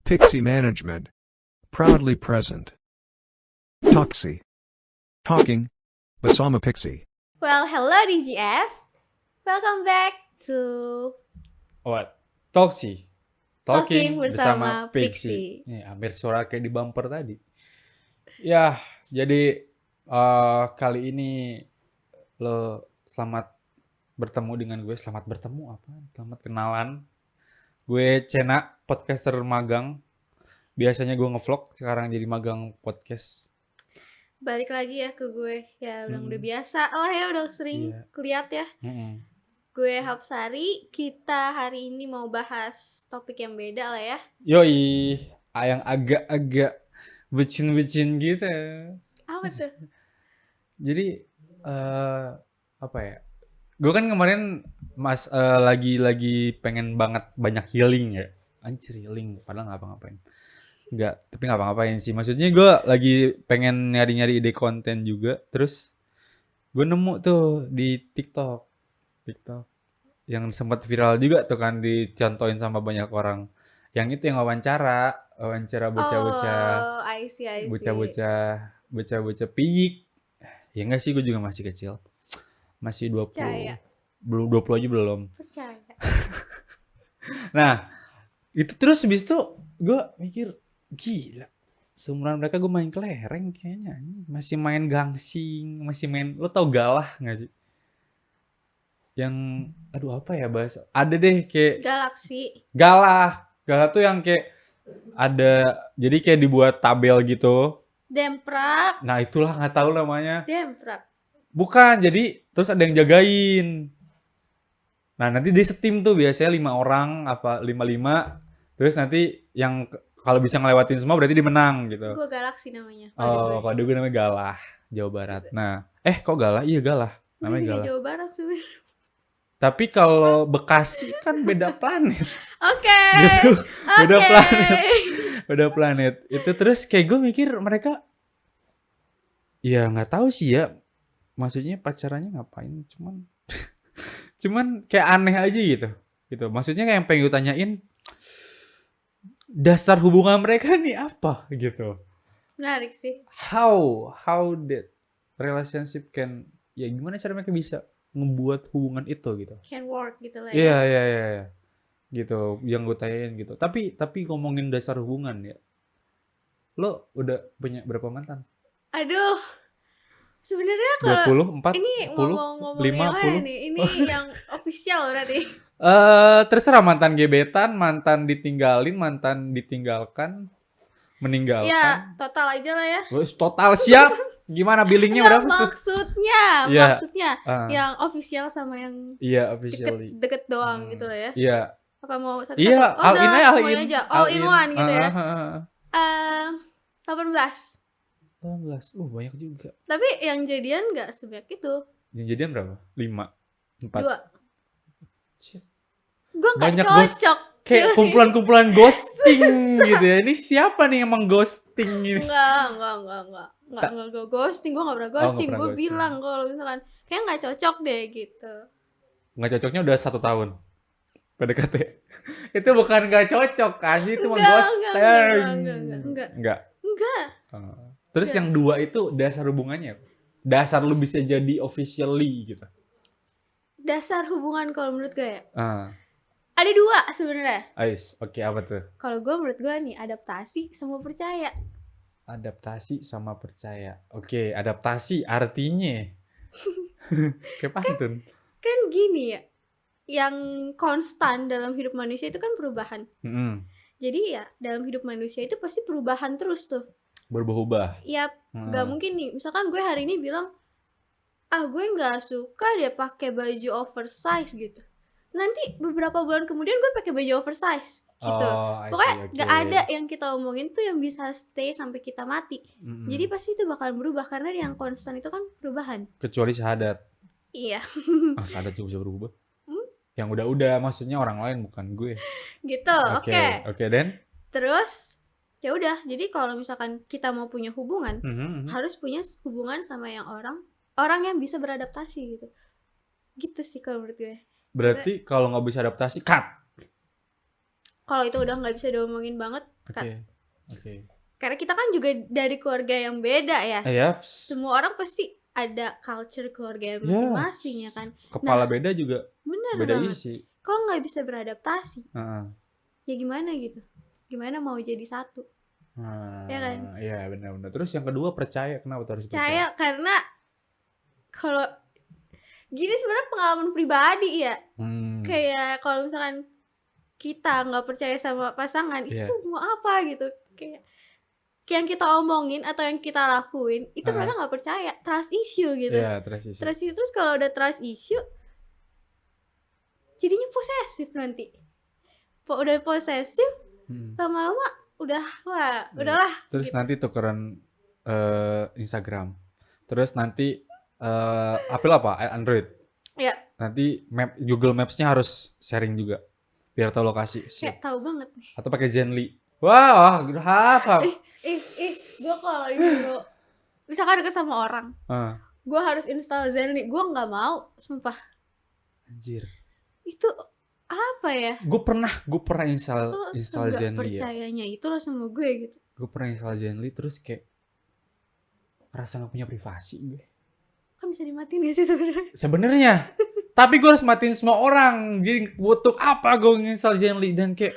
Pixie Management. Proudly present. Toxie. Talking. Basama Pixie. Well, hello DGS. Welcome back to What? Toxie. Talking bersama Pixie. Nih, hampir suara kayak di bumper tadi. Ya, jadi kali ini lo selamat bertemu dengan gue. Selamat bertemu apa? Selamat kenalan. Gue Cena, podcaster magang. Biasanya gue ngevlog, sekarang jadi magang podcast. Balik lagi ya ke gue. Ya udah biasa lah ya, udah sering Iya. lihat ya. Gue Hapsari, kita hari ini mau bahas topik yang beda lah ya. Yoi, yang agak-agak becin-becin gitu. Apa tuh? Jadi apa ya? Gue kan kemarin lagi pengen banget banyak healing ya. Anjir, healing padahal nggak apa-ngapain. Enggak, tapi nggak apa-ngapain sih. Maksudnya gue lagi pengen nyari-nyari ide konten juga. Terus gue nemu tuh di TikTok yang sempat viral juga tuh kan, dicontohin sama banyak orang. Yang itu yang wawancara bocah-bocah. Oh, I see. Bocah-bocah piyik. Ya enggak sih, gue juga masih kecil. Masih 20. Percaya. Belum 20 aja belum. Percaya. Nah, itu terus habis itu gue mikir, gila. Seumuran mereka gue main kelereng kayaknya. Masih main gangsing, masih main, lo tau galah enggak sih? Yang aduh apa ya bahasa? Ada deh kayak Galaksi. galah tuh yang kayak ada, jadi kayak dibuat tabel gitu. Demprak. Nah itulah, nggak tahu namanya. Demprak. Bukan, jadi terus ada yang jagain. Nah nanti di setim tuh biasanya 5 orang apa 5-5. Terus nanti yang kalau bisa ngelewatin semua berarti dia menang gitu. Gue Galaksi namanya. Oh, kalau gue namanya Galah, Jawa Barat. Nah, kok Galah? Iya Galah. Namanya Gue Galah. Jawa Barat sebenarnya. Tapi kalau Bekasi kan beda planet. Oke. Gitu. Beda planet. Itu terus kayak gue mikir mereka, ya nggak tahu sih ya. Maksudnya pacarannya ngapain? Cuman kayak aneh aja gitu. Maksudnya kayak yang pengen gue tanyain, dasar hubungan mereka nih apa gitu. Menarik sih. How that relationship can, ya gimana cara mereka bisa ngebuat hubungan itu gitu. Can work gitu lah ya. Iya. Gitu, yang gue tanyain gitu. Tapi ngomongin dasar hubungan ya. Lo udah punya berapa mantan? Aduh. Sebenarnya kalau 20, 4, ini 10, ngomong yang mana nih? Ini yang official berarti. Terserah, mantan gebetan, mantan ditinggalin, mantan ditinggalkan, meninggalkan. Ya, total aja lah ya. Wes, total siap. Gimana billingnya berapa? Maksudnya yang official sama yang officially. deket doang gitu lah ya. Iya. Apa mau satu-satu? Iya, all in aja. All in one gitu ya. 18. 18. Banyak juga. Tapi yang jadian nggak sebanyak itu. Yang jadian berapa? 5, 4. 2. Shit. Gue nggak Banyak cocok. Kayak kumpulan ghosting gitu ya. Ini siapa nih emang ghosting ini? Enggak ghosting. Gue nggak pernah ghosting. Gue bilang kalau misalkan kayak nggak cocok deh gitu. Nggak cocoknya udah 1 tahun PDKT. Itu bukan nggak cocok kan, itu mah ghosting. Enggak. Terus yang 2 itu dasar hubungannya, dasar lu bisa jadi officially gitu. Dasar hubungan kalau menurut gue ya. Ada 2 sebenarnya. Oke, apa tuh? Kalau gue menurut gue nih adaptasi sama percaya. Adaptasi sama percaya. Oke, adaptasi artinya kayak pantun. Kan gini ya, yang konstan dalam hidup manusia itu kan perubahan. Jadi ya dalam hidup manusia itu pasti perubahan terus tuh. Berubah-ubah. Yap, gak mungkin nih. Misalkan gue hari ini bilang, gue gak suka deh pakai baju oversize gitu. Nanti beberapa bulan kemudian gue pakai baju oversize gitu. Pokoknya gak ada yang kita omongin tuh yang bisa stay sampai kita mati. Jadi pasti itu bakalan berubah karena yang konstan itu kan perubahan. Kecuali syahadat. Iya. Syahadat juga bisa berubah. Yang udah maksudnya orang lain bukan gue. Gitu. Oke, Dan terus ya udah. Jadi kalau misalkan kita mau punya hubungan, harus punya hubungan sama yang orang yang bisa beradaptasi gitu. Gitu sih kalau menurut gue. Berarti kalau nggak bisa adaptasi, cut. Kalau itu udah nggak bisa diomongin banget, Oke. Karena kita kan juga dari keluarga yang beda ya. Yaps. Semua orang pasti ada culture keluarga Ya, masing-masing ya kan. kepala beda juga Bener beda banget. isi. Kalau nggak bisa beradaptasi, Heeh. ya gimana gitu? Gimana mau jadi satu? Ya kan? Iya benar-benar. Terus yang kedua percaya, kenapa tuh harus percaya? Percaya karena kalau gini sebenarnya pengalaman pribadi ya. Kayak kalau misalkan kita nggak percaya sama pasangan, itu Iya. tuh mau apa gitu? Kayak yang kita omongin atau yang kita lakuin itu mereka nggak percaya, trust issue gitu. Iya, trust issue. Trust issue, terus kalau udah trust issue jadinya posesif nanti. Udah posesif, lama-lama udahlah. Terus gitu. nanti tukeran Instagram. Terus nanti Apple apa? Android. Ya, Nanti Google Maps-nya harus sharing juga biar tahu lokasi. kayak tahu banget nih. Atau pakai Zenly. Wah, hafal. Gue kalau disuruh misalkan deket sama orang, gue harus install Zenly, gue nggak mau, sumpah. Anjir. Itu apa ya? Gue pernah install Zenly ya. Percayanya itu loh sama gue gitu. Gue pernah install Zenly terus kayak rasa gak punya privasi gue. Kan bisa dimatiin gak sih sebenarnya? Sebenarnya. Tapi gue harus matiin semua orang. Jadi butuh apa gue nginstal Zenly. Dan kayak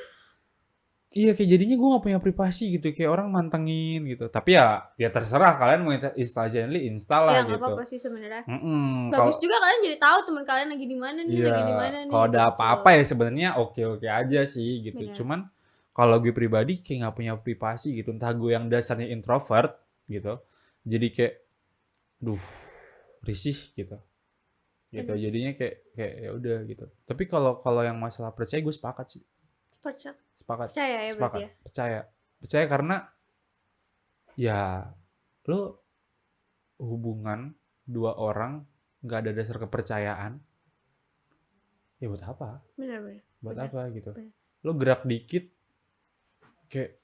kayak jadinya gue gak punya privasi gitu. Kayak orang mantengin gitu. Tapi ya terserah kalian mau install Zenly, install lah Ya gitu. gak apa-apa sih sebenarnya. Kalo, Bagus juga kalian jadi tahu teman kalian lagi di mana nih, lagi di mana nih. Kalau ada gitu. apa-apa ya sebenarnya oke aja sih gitu. Bener. Cuman kalau gue pribadi kayak gak punya privasi gitu. Entah gue yang dasarnya introvert gitu. Jadi kayak risih gitu. Gitu. Jadinya kayak ya udah gitu. Tapi kalau yang masalah percaya gue sepakat sih. Percaya ya berarti ya? Percaya karena ya lo hubungan dua orang nggak ada dasar kepercayaan ya buat apa? Bener. Buat apa gitu? Bener. Lo gerak dikit kayak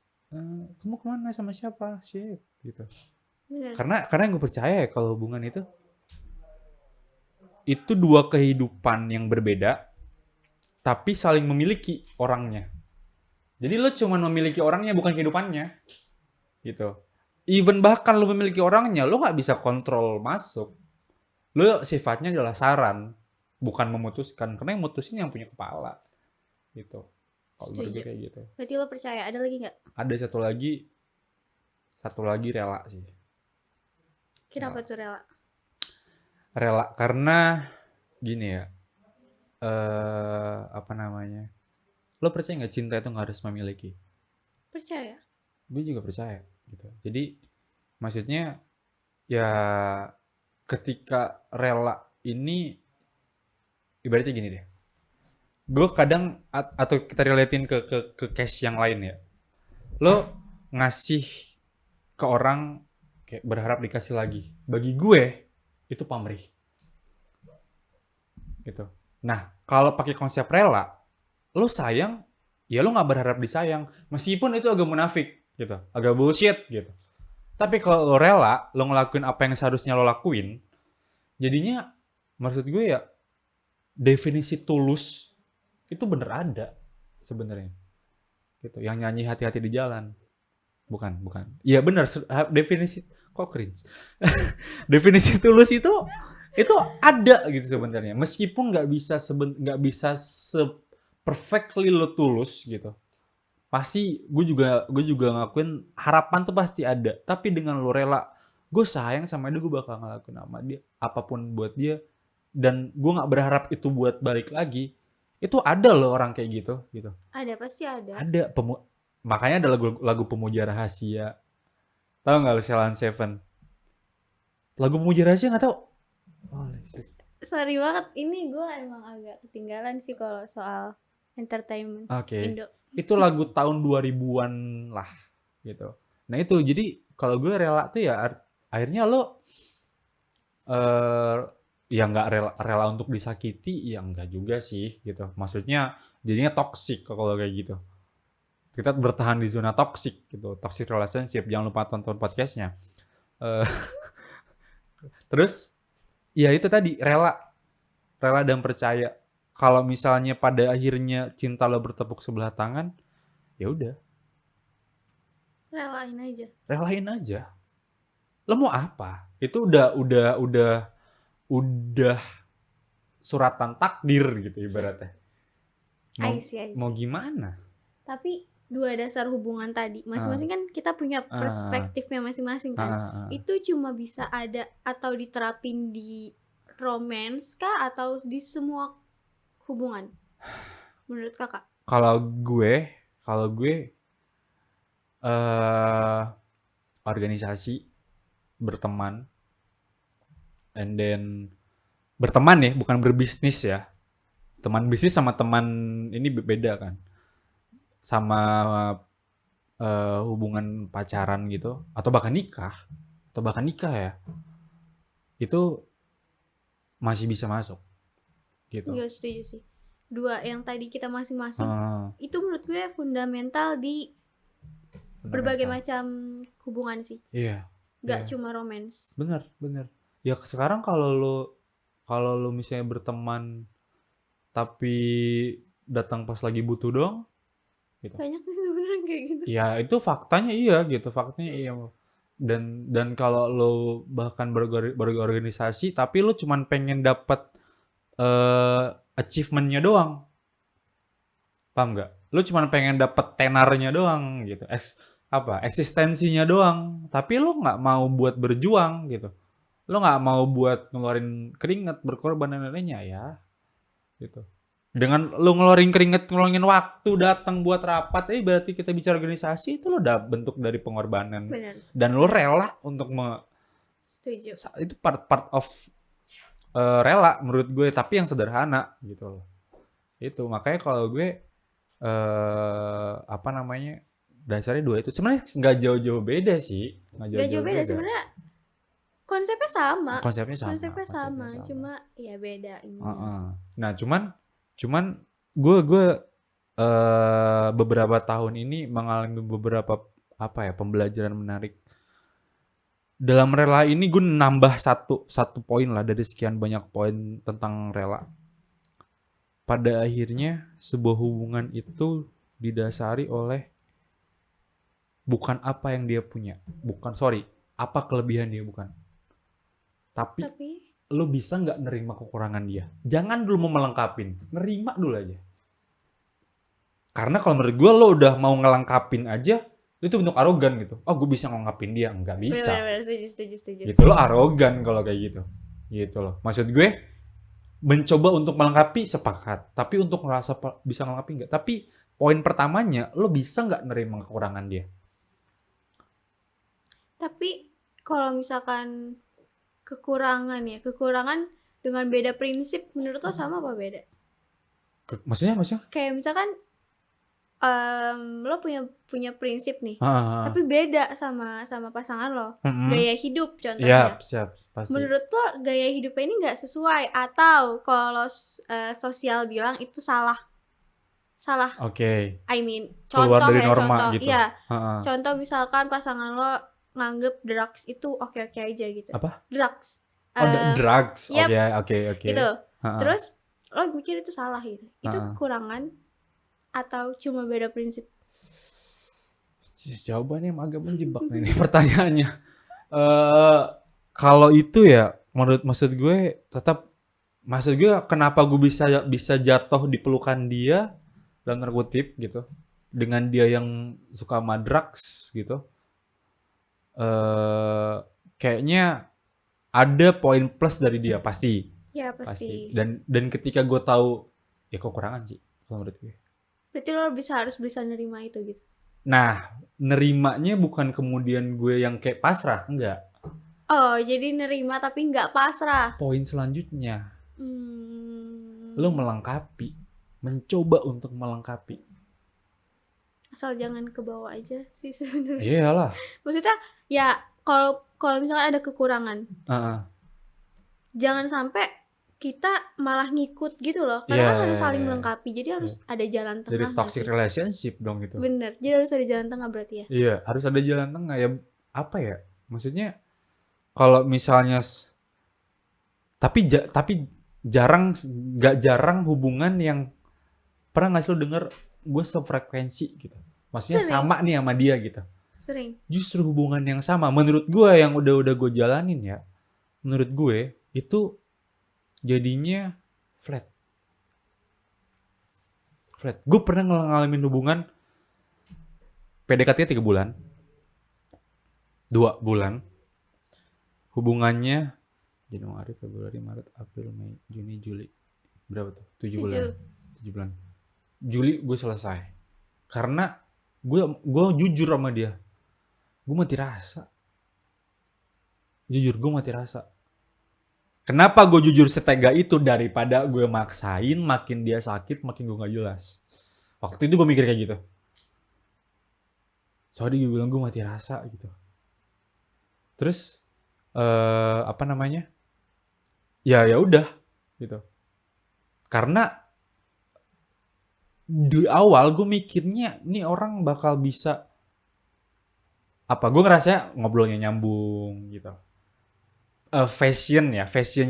kamu kemana sama siapa sih gitu. Bener. Karena yang gue percaya ya kalau hubungan itu dua kehidupan yang berbeda tapi saling memiliki orangnya. Jadi lo cuma memiliki orangnya bukan kehidupannya gitu. Even bahkan lo memiliki orangnya lo nggak bisa kontrol masuk. Lo sifatnya adalah saran bukan memutuskan karena yang mutusin yang punya kepala gitu. Kalau menurut gue kayak gitu. Berarti lo percaya? Ada lagi nggak? Ada satu lagi rela sih. Kenapa tuh rela? Rela karena gini ya. Lo percaya nggak cinta itu nggak harus memiliki? Percaya. Gue juga percaya gitu. Jadi maksudnya ya ketika rela ini ibaratnya gini deh. Gue kadang atau kita relatein ke case yang lain ya. Lo ngasih ke orang kayak berharap dikasih lagi. Bagi gue itu pamrih. Gitu. Nah, kalau pakai konsep rela, lo sayang, ya lo nggak berharap disayang. Meskipun itu agak munafik gitu, agak bullshit gitu. Tapi kalau lo rela, lo ngelakuin apa yang seharusnya lo lakuin, jadinya maksud gue ya definisi tulus itu bener ada sebenarnya. Gitu. Yang nyanyi hati-hati di jalan. Bukan. Iya benar, definisi kok cringe. Definisi tulus itu ada gitu sebenarnya. Meskipun nggak bisa perfectly lo tulus gitu. Pasti gue juga ngakuin harapan tuh pasti ada. Tapi dengan lo rela, gue sayang sama dia, gue bakal ngelakuin sama dia apapun buat dia. Dan gue nggak berharap itu buat balik lagi. Itu ada loh orang kayak gitu. Ada, pasti ada. Ada. Makanya ada lagu Pemuja Rahasia. Tahu nggak lo Ceylon Seven? Lagu Pemuja Rahasia nggak tahu? Sorry banget, ini gue emang agak ketinggalan sih kalau soal entertainment Indo. Itu lagu tahun 2000-an lah gitu. Nah itu jadi kalau gue rela tuh ya akhirnya lo ya nggak rela untuk disakiti, ya enggak juga sih gitu. Maksudnya jadinya toxic kalau kayak gitu. Kita bertahan di zona toxic gitu, toxic relationship. Jangan lupa tonton podcastnya. Terus ya itu tadi rela dan percaya. Kalau misalnya pada akhirnya cinta lo bertepuk sebelah tangan, ya udah. Relain aja. Relain aja. Lo mau apa? Itu udah suratan takdir gitu ibaratnya. I see. Mau gimana? Tapi dua dasar hubungan tadi, masing-masing kan kita punya perspektifnya masing-masing kan. Itu cuma bisa ada atau diterapin di romance kah atau di semua hubungan? Menurut kakak? Kalau gue organisasi, berteman, and then berteman ya, bukan berbisnis ya. Teman bisnis sama teman ini beda kan. Sama hubungan pacaran gitu, atau bahkan nikah ya. Itu masih bisa masuk. Gitu. Iya, setuju sih. Dua yang tadi kita masing-masing itu menurut gue fundamental di berbagai macam hubungan sih. Iya. Gak cuma romance. Bener. Ya sekarang kalau lo misalnya berteman tapi datang pas lagi butuh doang gitu. Banyak sih sebenarnya kayak gitu. Ya itu faktanya iya. Dan kalau lo bahkan berorganisasi tapi lo cuman pengen dapat achievement-nya doang. Paham nggak? Lo cuma pengen dapet tenarnya doang gitu. Eksistensinya doang. Tapi lo nggak mau buat berjuang gitu. Lo nggak mau buat ngeluarin keringat, berkorban dan lainnya ya. Gitu. Dengan lo ngeluarin keringat, ngeluarin waktu datang buat rapat, berarti kita bicara organisasi itu lo udah bentuk dari pengorbanan. Bener. Dan lo rela untuk Setuju. Itu part of rela menurut gue, tapi yang sederhana gitu loh. Itu makanya kalau gue dasarnya dua itu sebenarnya nggak jauh-jauh beda sih. Nggak jauh beda sebenarnya, konsepnya sama. Konsepnya sama. Cuma ya beda ini. Nah cuman gue beberapa tahun ini mengalami beberapa pembelajaran menarik. Dalam rela ini gue nambah satu poin lah dari sekian banyak poin tentang rela. Pada akhirnya sebuah hubungan itu didasari oleh bukan apa yang dia punya, apa kelebihan dia bukan. Tapi lo bisa nggak nerima kekurangan dia? Jangan dulu mau melengkapin, nerima dulu aja. Karena kalau menurut gue lo udah mau ngelengkapin aja, itu bentuk arogan gitu. Oh gue bisa ngelengkapin dia, nggak bisa. Bener, setuju. Gitu lo arogan kalau kayak gitu. Gitu loh. Maksud gue mencoba untuk melengkapi sepakat, tapi untuk ngerasa bisa melengkapi enggak. Tapi poin pertamanya, lo bisa nggak nerima kekurangan dia? Tapi kalau misalkan kekurangan dengan beda prinsip, menurut lo sama apa beda? Maksudnya? Kayak misalkan lo punya prinsip nih, tapi beda sama pasangan lo. Gaya hidup contohnya. Siap, pasti. Menurut lo gaya hidupnya ini nggak sesuai, atau kalau sosial bilang itu salah? Oke. I mean, keluar contoh dari ya, norma contoh. gitu. Iya. Contoh misalkan pasangan lo nganggep drugs itu oke aja gitu. Apa? Drugs. Drugs. Yep, Oke. Gitu. Terus lo mikir itu salah gitu. Itu kekurangan atau cuma beda prinsip? Jawabannya agak menjebak nih pertanyaannya. Kalau itu ya maksud gue kenapa gue bisa jatuh di pelukan dia dalam tanda kutip gitu, dengan dia yang suka sama drugs gitu. Kayaknya ada poin plus dari dia pasti. Ya pasti. Dan ketika gue tahu ya kekurangan sih kalau menurut gue. Berarti lo harus bisa nerima itu gitu. Nah, nerimanya bukan kemudian gue yang kayak pasrah, enggak. Oh, jadi nerima tapi enggak pasrah. Poin selanjutnya, lo melengkapi, mencoba untuk melengkapi. Asal jangan ke bawah aja sih sebenarnya. Iyalah. Maksudnya ya kalau misalkan ada kekurangan, jangan sampai kita malah ngikut gitu loh. Karena kan harus saling melengkapi. Jadi harus ada jalan tengah. Jadi toxic relationship dong gitu. Bener. Jadi harus ada jalan tengah berarti ya. Iya, harus ada jalan tengah ya. Apa ya? Maksudnya kalau misalnya tapi nggak jarang hubungan yang pernah nggak sih lo denger gue sefrekuensi gitu. Maksudnya sama nih sama dia gitu. Sering. Justru hubungan yang sama menurut gue yang udah gue jalanin ya, menurut gue itu jadinya flat. Gue pernah ngalamin hubungan PDKT 3 bulan, 2 bulan, hubungannya Januari, Februari, Maret, April, Mei, Juni, Juli, berapa tuh? 7 bulan. 7 bulan. Juli gue selesai. Karena gue jujur sama dia. Gue mati rasa. Jujur gue mati rasa. Kenapa gue jujur setega itu daripada gue maksain, makin dia sakit, makin gue gak jelas. Waktu itu gue mikir kayak gitu. Soalnya gue bilang gue mati rasa gitu. Terus apa namanya? Ya udah gitu. Karena di awal gue mikirnya nih orang bakal bisa apa? Gue ngerasa ngobrolnya nyambung gitu. Fashionnya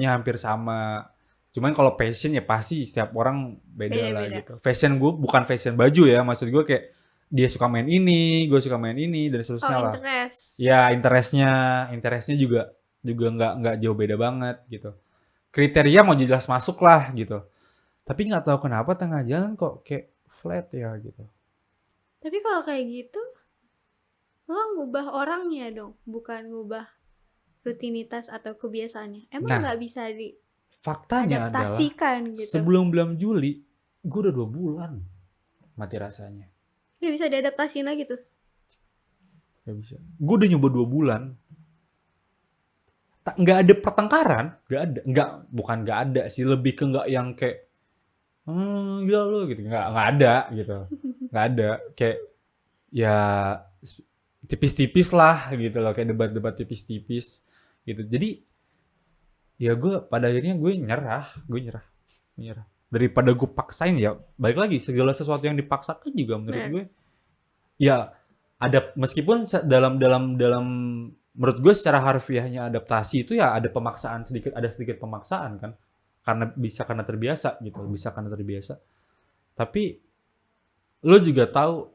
hampir sama. Cuman kalau passion ya pasti setiap orang beda lah gitu. Fashion gue bukan fashion baju ya, maksud gue kayak dia suka main ini, gue suka main ini dan seterusnya lah. Interest. Ya interestnya juga nggak jauh beda banget gitu. Kriteria mau jelas masuk lah gitu. Tapi nggak tahu kenapa tengah jalan kok kayak flat ya gitu. Tapi kalau kayak gitu, lo ngubah orangnya dong, bukan ngubah rutinitas atau kebiasaannya. Emang nggak bisa faktanya diadaptasikan adalah gitu. Sebelum bulan Juli, gue udah 2 bulan mati rasanya. Gak bisa diadaptasiin lagi tuh? Gak bisa. Gue udah nyoba 2 bulan. Nggak ada pertengkaran, bukan nggak ada sih, lebih ke nggak yang kayak gila lo gitu, nggak ada gitu, nggak ada kayak ya tipis-tipis lah gitu loh, kayak debat-debat tipis-tipis gitu. Jadi ya gue pada akhirnya gue nyerah daripada gue paksain. Ya balik lagi, segala sesuatu yang dipaksakan juga menurut gue ya ada, meskipun dalam menurut gue secara harfiahnya adaptasi itu ya ada pemaksaan sedikit pemaksaan kan, karena terbiasa gitu, karena terbiasa. Tapi lo juga tahu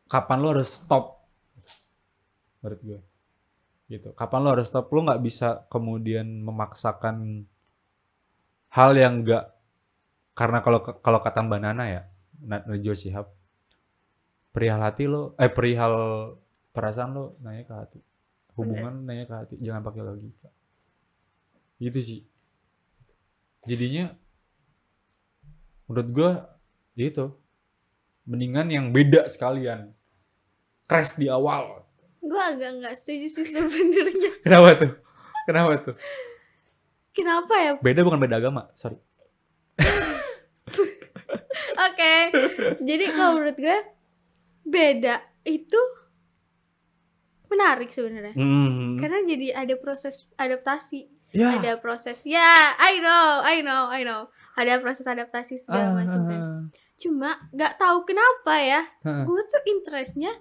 kapan lo harus stop, menurut gue gitu. Kapan lo harus stop, lo nggak bisa kemudian memaksakan hal yang nggak, karena kalau kata Mbak Nana ya, Najwa Shihab, perihal perasaan lo nanya ke hati, hubungan nanya ke hati, jangan pakai logika. Gitu sih. Jadinya menurut gue gitu, mendingan yang beda sekalian, crash di awal. Gue agak nggak setuju sih sebenarnya. Kenapa tuh? Kenapa ya? Beda bukan beda agama, sorry. Oke. Jadi kalau menurut gue beda itu menarik sebenarnya. Karena jadi ada proses adaptasi. Ada proses, I know. Ada proses adaptasi segala macam kan. Cuma nggak tahu kenapa ya, gue tuh interestnya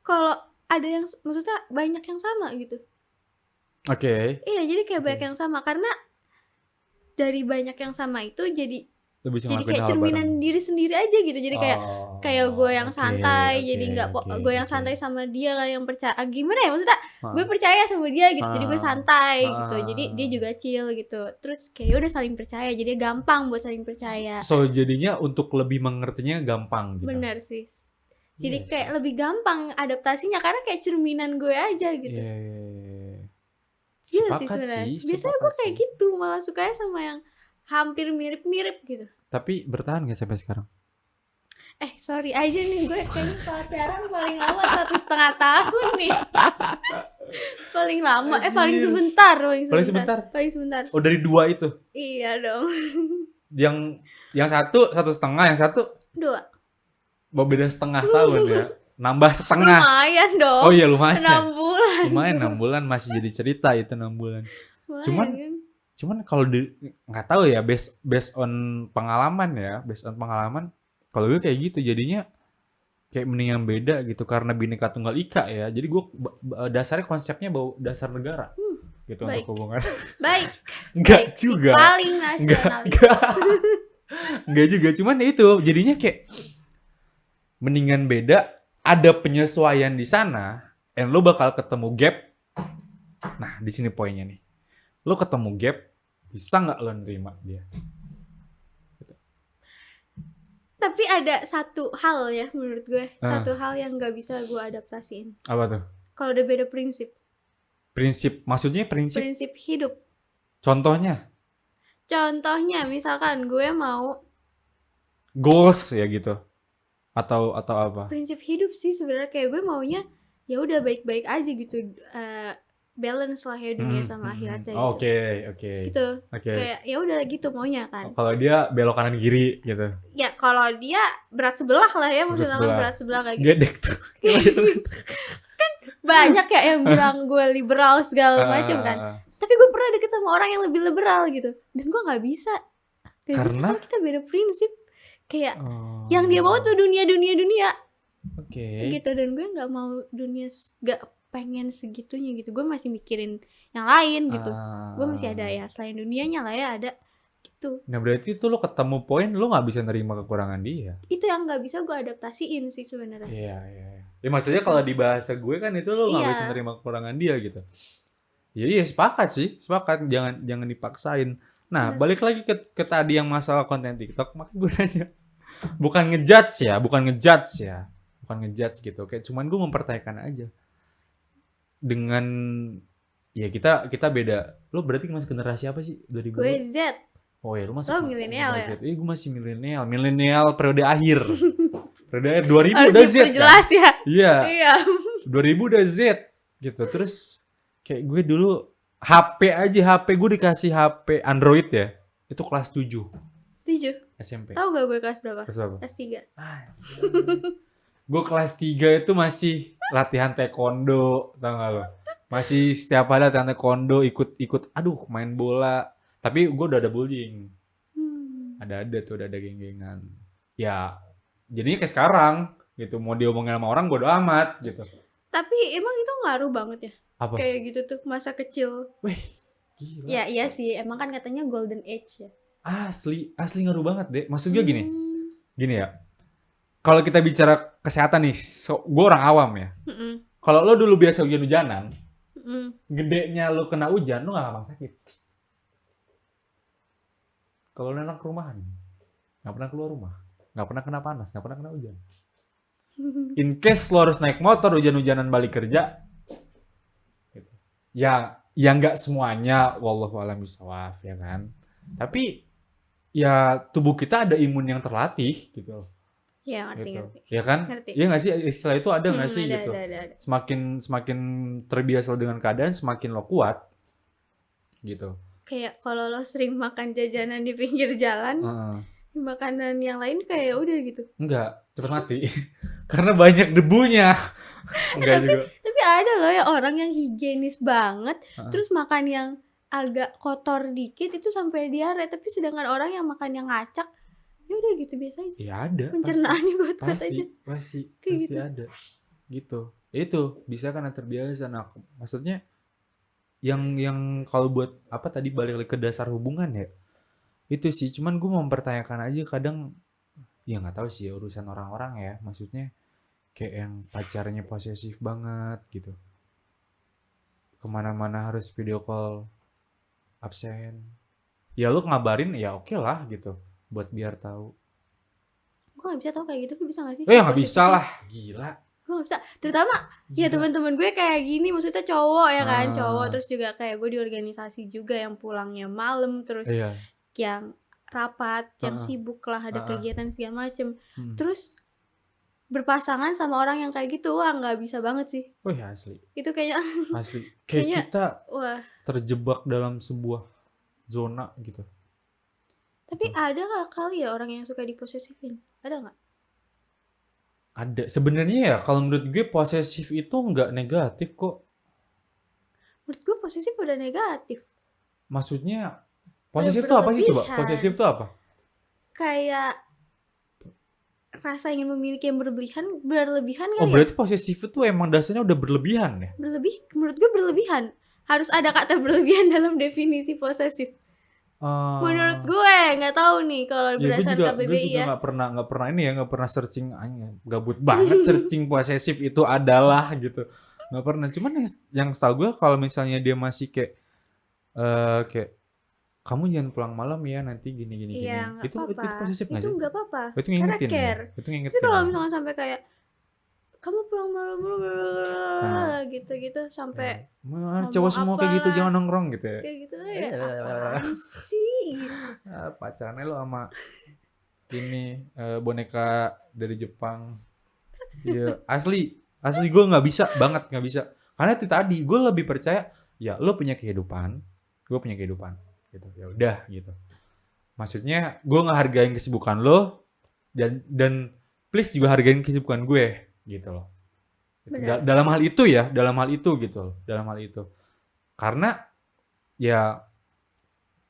kalau ada yang, maksudnya banyak yang sama gitu. Oke. Iya, jadi kayak banyak yang sama, karena dari banyak yang sama itu jadi kayak cerminan diri sendiri aja gitu. Jadi kayak gue yang santai, jadi nggak gue yang santai sama dia lah, yang percaya gimana ya, maksudnya gue percaya sama dia gitu, jadi gue santai gitu, jadi dia juga chill gitu. Terus kayak udah saling percaya, jadi gampang buat saling percaya. So jadinya untuk lebih mengertinya gampang gitu. Benar sih. Jadi kayak lebih gampang adaptasinya karena kayak cerminan gue aja gitu. Iya sih sebenarnya. Biasanya gue kayak gitu, malah sukanya sama yang hampir mirip-mirip gitu. Tapi bertahan gak sampai sekarang? Sorry aja nih, gue kayaknya pacaran paling lama 1,5 tahun nih. Paling lama, paling sebentar. Paling sebentar. Oh, dari 2 itu? Iya dong. Yang satu 1,5, yang satu 2. Mau beda setengah tahun ya. Nambah setengah. Lumayan dong. Oh iya lumayan. 6 bulan. Lumayan 6 bulan masih jadi cerita itu 6 bulan. Lumayan. Cuman kalau nggak tahu ya, based on pengalaman kalau gue kayak gitu jadinya kayak mendingan beda gitu, karena Bhinneka Tunggal Ika ya. Jadi gue dasarnya konsepnya bawa dasar negara gitu. Baik. Untuk hubungan. Baik. Enggak juga. Paling nasionalis. Enggak juga, cuman itu jadinya kayak mendingan beda, ada penyesuaian di sana And lu bakal ketemu gap. Nah, di sini poinnya nih. Lu ketemu gap, bisa nggak lu nerima dia? Tapi ada satu hal ya menurut gue, satu hal yang nggak bisa gue adaptasiin. Apa tuh? Kalau udah beda prinsip. Prinsip, maksudnya prinsip? Prinsip hidup. Contohnya? Contohnya, misalkan gue mau Goals ya gitu. Atau apa? Prinsip hidup sih sebenarnya kayak gue maunya ya udah baik-baik aja gitu. Balance lah ya dunia sama akhiratnya gitu. Oke. Gitu. Oke. Kayak ya udah gitu maunya kan. Kalau dia belok kanan kiri gitu. Ya kalau dia berat sebelah lah ya, maksudnya kan berat sebelah kayak gitu. Gedek tuh. Kan banyak ya yang bilang gue liberal segala macam kan. Tapi gue pernah deket sama orang yang lebih liberal gitu. Dan gue gak bisa. Karena? Kan kita beda prinsip. Kayak yang dia mau tuh dunia. Oke. Gitu. Dan gue gak mau dunia, gak pengen segitunya gitu. Gue masih mikirin yang lain gitu. Gue masih ada ya selain dunianya lah ya ada gitu. Nah berarti itu lo ketemu poin lo gak bisa nerima kekurangan dia. Itu yang gak bisa gue adaptasiin sih sebenarnya. Iya. Ya maksudnya kalau di bahasa gue kan itu lo gak bisa nerima kekurangan dia gitu. Iya sepakat. Jangan dipaksain. Nah balik lagi ke tadi yang masalah konten TikTok. Makanya gue nanya. Bukan ngejudge gitu. Kayak cuman gue mempertanyakan aja. Dengan ya kita beda. Lo berarti masih generasi apa sih? 2000? Gue Z. Oh ya, lu masih milenial ya? Gue masih milenial. Milenial periode akhir. Periode akhir 2000 harus udah Z kan? jelas ya. Iya. 2000 udah Z gitu. Terus kayak gue dulu HP gue dikasih HP Android ya. Itu kelas 7. SMP. Tahu gak gue kelas berapa? Kelas berapa? Kelas 3. Gue kelas 3 itu masih latihan taekwondo, tau gak lo? Masih setiap hari latihan taekwondo, ikut main bola. Tapi gue udah ada bullying. Ada geng-gengan. Ya, jadinya kayak sekarang gitu. Mau diomongin sama orang bodo amat gitu. Tapi emang itu ngaruh banget ya? Apa? Kayak gitu tuh masa kecil. Wih, gila. Ya iya sih, emang kan katanya golden age ya. Asli ngaruh banget deh. Maksud gue gini ya. Kalau kita bicara kesehatan nih, gue orang awam ya. Kalau lo dulu biasa hujan-hujanan, gedenya lo kena hujan, lo gak gampang sakit. Kalau lo anak rumahan, gak pernah keluar rumah, gak pernah kena panas, gak pernah kena hujan. In case lo harus naik motor hujan-hujanan balik kerja, gitu. Ya nggak semuanya, wallahu a'lam bishawab ya kan. Tapi ya tubuh kita ada imun yang terlatih gitu. Ya ngerti. Ya kan? Iya nggak sih istilah itu ada nggak sih gitu. Ada. Semakin terbiasa dengan keadaan, semakin lo kuat gitu. Kayak kalau lo sering makan jajanan di pinggir jalan, makanan yang lain kayak udah gitu. Enggak, cepet mati. Karena banyak debunya. Enggak juga. Tapi ada loh ya orang yang higienis banget, terus makan yang agak kotor dikit itu sampai diare. Tapi sedangkan orang yang makan yang ngacak, ya udah gitu biasa aja. Ya ada. Pencernaannya kuat-kuat aja. Pasti gitu. ada. Gitu. Itu bisa kan terbiasa. Nah, maksudnya yang kalau buat apa tadi balik lagi ke dasar hubungan ya. Itu sih, cuman gue mempertanyakan aja kadang ya nggak tahu sih urusan orang-orang ya. Maksudnya kayak yang pacarnya posesif banget gitu. Kemana-mana harus video call absen. Ya lu ngabarin ya oke lah gitu. Buat biar tahu. Gue gak bisa tahu kayak gitu, lu bisa gak sih? Gak bisa lah, gila. Gue gak bisa, terutama ya teman-teman gue kayak gini, maksudnya cowok ya kan, cowok. Terus juga kayak gue di organisasi juga yang pulangnya malam, terus yang rapat, yang sibuk lah, ada kegiatan segala macem. Terus berpasangan sama orang yang kayak gitu, wah gak bisa banget sih. Wih asli. Itu kayaknya asli. Kayak kita terjebak dalam sebuah zona gitu. Tapi ada gak kali ya orang yang suka diposesifin? Ada gak? Ada. Sebenarnya ya kalau menurut gue posesif itu nggak negatif kok. Menurut gue posesif udah negatif. Maksudnya posesif itu apa sih coba? Posesif itu apa? Kayak rasa ingin memiliki yang berlebihan kali ya? Oh berarti posesif itu emang dasarnya udah berlebihan ya? Menurut gue berlebihan. Harus ada kata berlebihan dalam definisi posesif. Menurut gue nggak tahu nih kalau berdasarkan KBBI ya. Gue juga nggak pernah searching, gabut banget searching posesif itu adalah gitu. Nggak pernah. Cuman yang setahu gue kalau misalnya dia masih kayak kamu jangan pulang malam ya nanti gini gini gini. Iya, nggak Itu apa-apa. posesif nggak Itu sih? nggak apa-apa. Itu Karena ngingetin ya. care. Itu Tapi ngingetin. kalau misalnya sampai kayak kamu pulang malam Nah, gitu-gitu sampai cowok ngomong semua kayak gitu apalah jangan nongkrong gitu ya. kayak gitu ya apaan sih gitu. Pacarannya lo sama ini boneka dari Jepang. Iya, asli gue nggak bisa banget, nggak bisa. Karena itu tadi gue lebih percaya ya lo punya kehidupan, gue punya kehidupan gitu. Ya udah gitu. Maksudnya gue ngehargain kesibukan lo dan please juga hargain kesibukan gue gitu loh. Gitu. Benar. Dalam hal itu ya, dalam hal itu gitu loh, dalam hal itu. Karena ya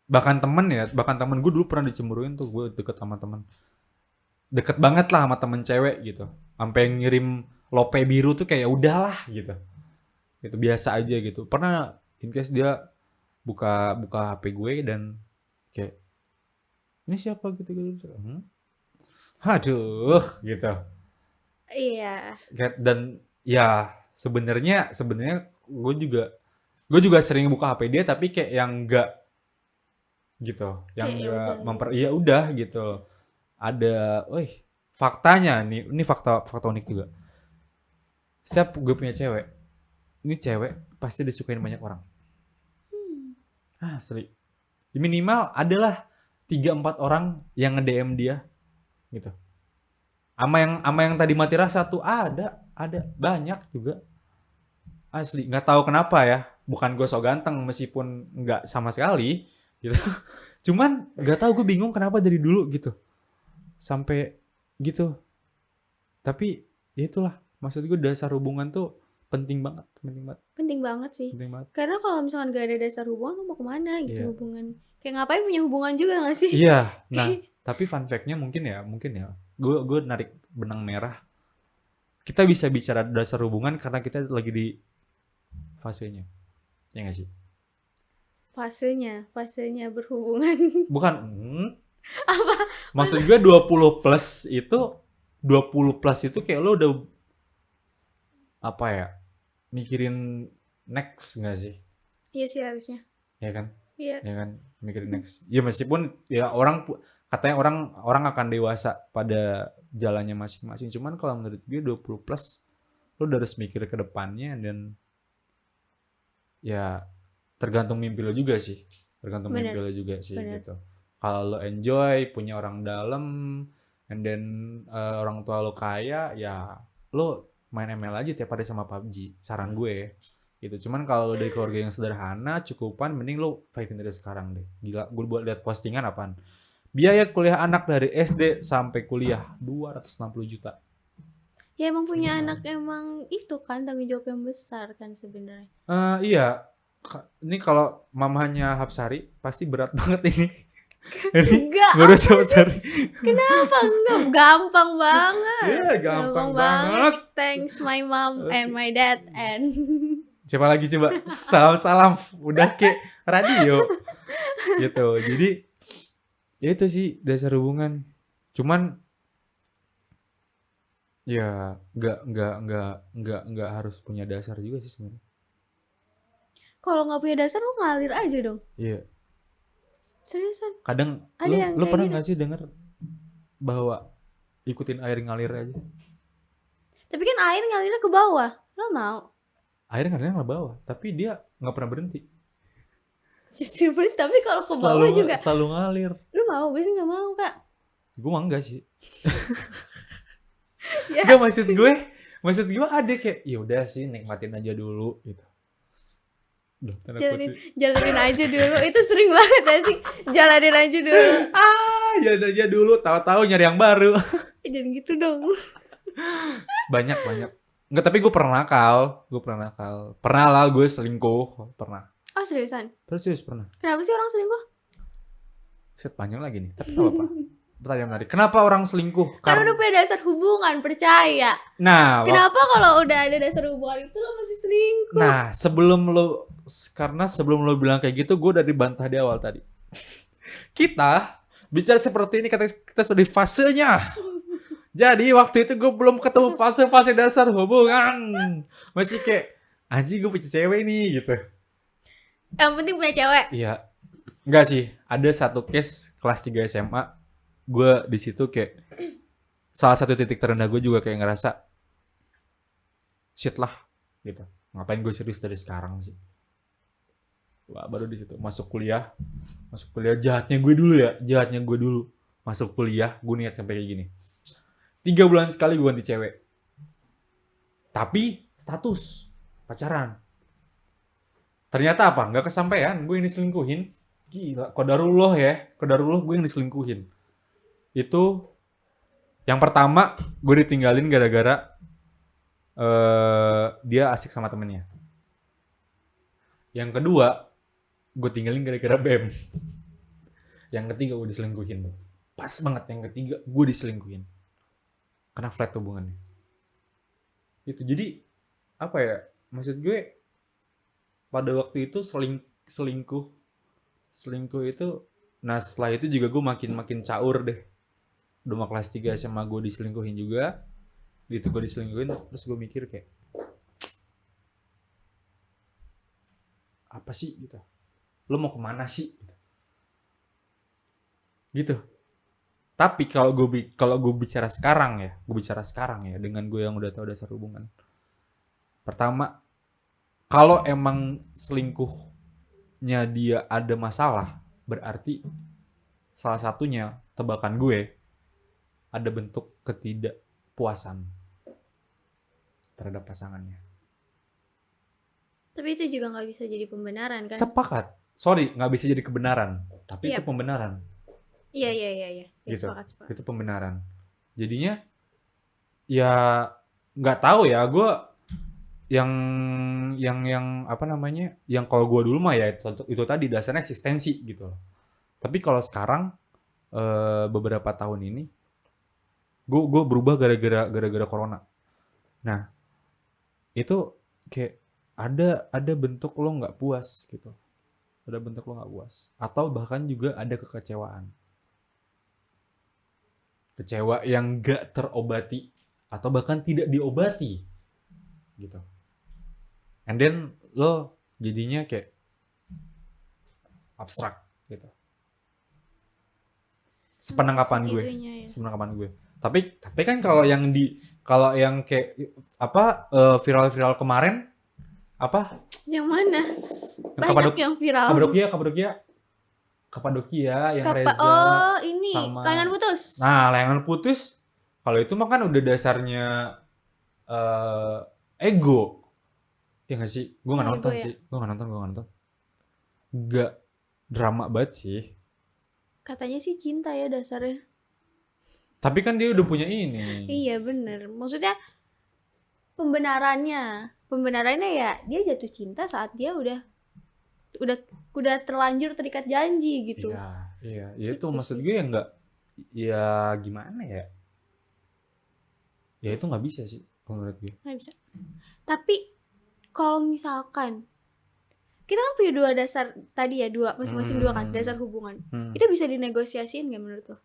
bahkan temen gue dulu pernah dicemburuin tuh, gue deket sama temen. Deket banget lah sama temen cewek gitu. Sampai ngirim lope biru tuh kayak udahlah gitu. Itu biasa aja gitu. Pernah in case dia buka HP gue dan kayak ini siapa gitu. Aduh gitu. Iya. Dan ya sebenarnya gue juga sering buka HP dia tapi kayak yang enggak gitu, yang Kayak enggak udah ya udah gitu. Ada, faktanya nih, ini fakta unik juga. Setiap gue punya cewek, ini cewek pasti disukain banyak orang. Asli. Minimal adalah 3-4 orang yang nge-DM dia gitu. Ama yang tadi mati rasa tuh ada banyak juga. Asli, nggak tahu kenapa ya. Bukan gue so ganteng meskipun nggak sama sekali gitu. Cuman nggak tahu, gue bingung kenapa dari dulu gitu. Sampai gitu. Tapi ya itulah, maksud gue dasar hubungan tuh penting banget. penting banget sih. Penting banget. Karena kalau misalkan gak ada dasar hubungan, lo mau kemana gitu Iya. hubungan? Kayak ngapain punya hubungan juga gak sih? Iya. Nah, tapi fun fact-nya mungkin ya. Gue narik benang merah. Kita bisa bicara dasar hubungan karena kita lagi di fasenya. Ya nggak sih? Fasenya berhubungan. Bukan. Apa? Maksud gue 20 plus itu kayak lo udah apa ya? Mikirin next nggak sih? Iya sih harusnya. Ya kan? Iya. Ya kan? Mikirin next. Ya meskipun ya katanya orang akan dewasa pada jalannya masing-masing. Cuman kalau menurut gue 20 plus lo udah harus mikir ke depannya dan ya tergantung mimpi lo juga sih. Bener. Gitu. Kalau lo enjoy, punya orang dalam, and then orang tua lo kaya, ya lo main ML aja tiap hari sama PUBG. Saran gue gitu. Cuman kalau lo dari keluarga yang sederhana, cukupan, mending lo fighting dari sekarang deh. Gila, gue buat lihat postingan apaan. Biaya kuliah anak dari SD sampai kuliah 260 juta. Ya emang punya anak emang itu kan tanggung jawab yang besar kan sebenarnya. Iya. Ini kalau mamanya Hapsari pasti berat banget ini. Ini Enggak, ngurus Hapsari. kenapa enggak? Gampang banget. Iya, gampang banget. Thanks my mom and my dad and Siapa lagi coba? Salam-salam. Udah kayak radio. Gitu. Jadi ya itu sih dasar hubungan. Cuman ya nggak harus punya dasar juga sih sebenarnya. kalau nggak punya dasar lu ngalir aja dong. Iya. Seriusan. Kadang Ada yang lu kayak pernah gitu. nggak sih denger bahwa ikutin air ngalir aja? Tapi kan air ngalirnya ke bawah. Lo mau? Air ngalirnya ke bawah, tapi dia nggak pernah berhenti. Justru tapi kalau ke bawah juga. Selalu ngalir. Lu mau? Gue sih nggak mau kak. Gue mah enggak sih. Ya. Enggak, maksud gue ada kayak ya udah sih nikmatin aja dulu gitu. Duh, Jalanin aja dulu. Itu sering banget ya sih. Jalanin aja dulu. Jalan aja dulu, tahu-tahu nyari yang baru. Jangan gitu dong. Banyak. Enggak, tapi gue pernah nakal. Pernah lah gue selingkuh, pernah. Oh seriusan? Serius pernah. Kenapa sih orang selingkuh? Set panjang lagi nih, tapi enggak apa-apa. Pertanyaan menarik. Kenapa orang selingkuh? Kan udah punya dasar hubungan, percaya. Nah, Kenapa kalau udah ada dasar hubungan itu lo masih selingkuh? nah, sebelum lo bilang kayak gitu, gue udah dibantah di awal tadi. Kita bicara seperti ini, kita sudah di fasenya. Jadi waktu itu gue belum ketemu fase-fase dasar hubungan. Masih kayak anjing gue punya cewek nih gitu. Yang penting punya cewek. Iya. Enggak sih, ada satu case kelas 3 SMA, gue di situ kayak salah satu titik terendah gue juga kayak ngerasa shit lah gitu. Ngapain gue serius dari sekarang sih? Wah, baru di situ masuk kuliah jahatnya gue dulu masuk kuliah gue niat sampai kayak gini 3 bulan sekali gue ganti cewek, tapi status pacaran. Ternyata apa? Nggak kesampaian, gue yang diselingkuhin. Gila, qadarullah gue yang diselingkuhin. Itu yang pertama gue ditinggalin gara-gara dia asik sama temennya. Yang kedua gue tinggalin gara-gara BEM. Yang ketiga gue diselingkuhin. Pas banget yang ketiga gue diselingkuhin. Karena flat hubungannya. Itu jadi apa ya? Maksud gue pada waktu itu selingkuh itu, nah setelah itu juga gue makin caur deh. Udah mau kelas 3 SMA gue diselingkuhin juga. Gitu gue diselingkuhin, terus gue mikir kayak apa sih gitu. Lo mau kemana sih? Gitu. Tapi kalau gue bicara sekarang ya dengan gue yang udah tahu dasar hubungan. Pertama, kalau emang selingkuhnya dia ada masalah, berarti salah satunya tebakan gue ada bentuk ketidakpuasan terhadap pasangannya. Tapi itu juga nggak bisa jadi pembenaran kan? Sepakat. Sorry, nggak bisa jadi kebenaran, tapi Yap. itu pembenaran. Iya. Ya, Gitu. sepakat. Itu pembenaran. Jadinya ya nggak tahu ya, gue yang apa namanya, yang kalau gue dulu mah ya itu tadi dasarnya eksistensi gitu loh. Tapi kalau sekarang beberapa tahun ini gue berubah gara-gara corona. Nah itu kayak ada bentuk lo nggak puas gitu, ada bentuk lo nggak puas atau bahkan juga ada kekecewaan, kecewa yang nggak terobati atau bahkan tidak diobati gitu. And then lo jadinya kayak abstrak gitu. Sepenangkapan gue. Segitunya ya. Sepenangkapan gue. Tapi kan kalau yang kayak apa viral-viral kemarin apa? Yang mana? Yang Banyak yang viral. Kapadokia yang Reza Oh, ini sama layangan putus. Nah, layangan putus. Kalau itu mah kan udah dasarnya ego. Ya nggak sih? Gue nggak nonton Ego ya? sih. Gue nggak nonton. Nggak drama banget sih. Katanya sih cinta ya dasarnya. Tapi kan dia udah punya ini. Iya bener. Maksudnya pembenarannya ya dia jatuh cinta saat dia udah terlanjur terikat janji gitu. Iya. Gitu Itu maksud sih. gue ya nggak, ya gimana ya? Ya itu nggak bisa sih kalau menurut gue. Nggak bisa. Tapi kalau misalkan kita kan punya dua dasar tadi ya, masing-masing dua kan dasar hubungan. Itu bisa dinegosiasiin nggak menurut lo?